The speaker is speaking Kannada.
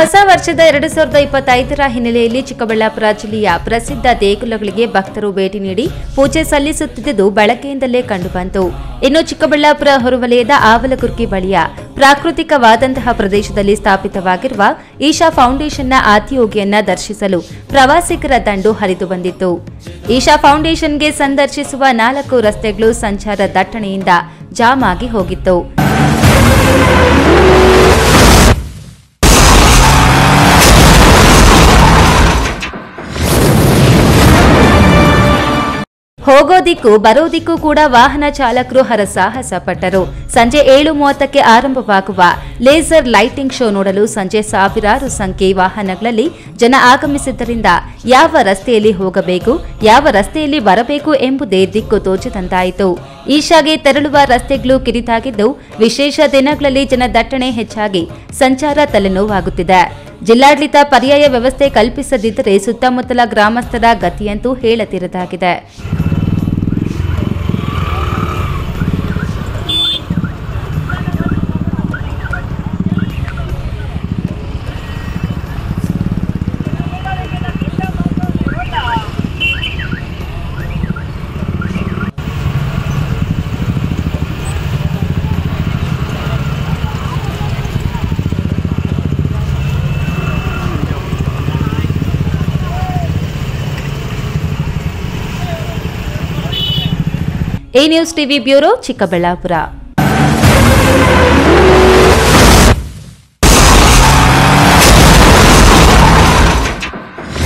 ಹೊಸ ವರ್ಷದ 2025ರ ಹಿನ್ನೆಲೆಯಲ್ಲಿ ಚಿಕ್ಕಬಳ್ಳಾಪುರ ಜಿಲ್ಲೆಯ ಪ್ರಸಿದ್ಧ ದೇಗುಲಗಳಿಗೆ ಭಕ್ತರು ಭೇಟಿ ನೀಡಿ ಪೂಜೆ ಸಲ್ಲಿಸುತ್ತಿದ್ದುದು ಬೆಳಗ್ಗೆಯಿಂದಲೇ ಕಂಡುಬಂತು. ಇನ್ನು ಚಿಕ್ಕಬಳ್ಳಾಪುರ ಹೊರವಲಯದ ಆವಲಗುರ್ಕಿ ಬಳಿಯ ಪ್ರಾಕೃತಿಕವಾದಂತಹ ಪ್ರದೇಶದಲ್ಲಿ ಸ್ಥಾಪಿತವಾಗಿರುವ ಈಶಾ ಫೌಂಡೇಶನ್ನ ಆದಿಯೋಗಿಯನ್ನ ದರ್ಶಿಸಲು ಪ್ರವಾಸಿಗರ ದಂಡು ಹರಿದು ಬಂದಿತ್ತು. ಈಶಾ ಫೌಂಡೇಶನ್ಗೆ ಸಂದರ್ಶಿಸುವ 4 ರಸ್ತೆಗಳು ಸಂಚಾರ ದಟ್ಟಣೆಯಿಂದ ಜಾಮ್ ಆಗಿ ಹೋಗಿತ್ತು. ಹೋಗೋದಿಕ್ಕೂ ಬರೋದಿಕ್ಕೂ ಕೂಡ ವಾಹನ ಚಾಲಕರು ಹರಸಾಹಸ ಪಟ್ಟರು. ಸಂಜೆ 7:30ಕ್ಕೆ ಆರಂಭವಾಗುವ ಲೇಸರ್ ಲೈಟಿಂಗ್ ಶೋ ನೋಡಲು ಸಂಜೆ ಸಾವಿರಾರು ಸಂಖ್ಯೆ ವಾಹನಗಳಲ್ಲಿ ಜನ ಆಗಮಿಸಿದ್ದರಿಂದ ಯಾವ ರಸ್ತೆಯಲ್ಲಿ ಹೋಗಬೇಕು, ಯಾವ ರಸ್ತೆಯಲ್ಲಿ ಬರಬೇಕು ಎಂಬುದೇ ದಿಕ್ಕು ತೋಚದಂತಾಯಿತು. ಈಶಾಗೆ ತೆರಳುವ ರಸ್ತೆಗಳು ಕಿರಿದಾಗಿದ್ದು, ವಿಶೇಷ ದಿನಗಳಲ್ಲಿ ಜನದಟ್ಟಣೆ ಹೆಚ್ಚಾಗಿ ಸಂಚಾರ ತಲೆನೋವಾಗುತ್ತಿದೆ. ಜಿಲ್ಲಾಡಳಿತ ಪರ್ಯಾಯ ವ್ಯವಸ್ಥೆ ಕಲ್ಪಿಸದಿದ್ದರೆ ಸುತ್ತಮುತ್ತಲ ಗ್ರಾಮಸ್ಥರ ಗತಿಯಂತೂ ಹೇಳತಿರದಾಗಿದೆ. A news TV bureau, Chikkaballapur.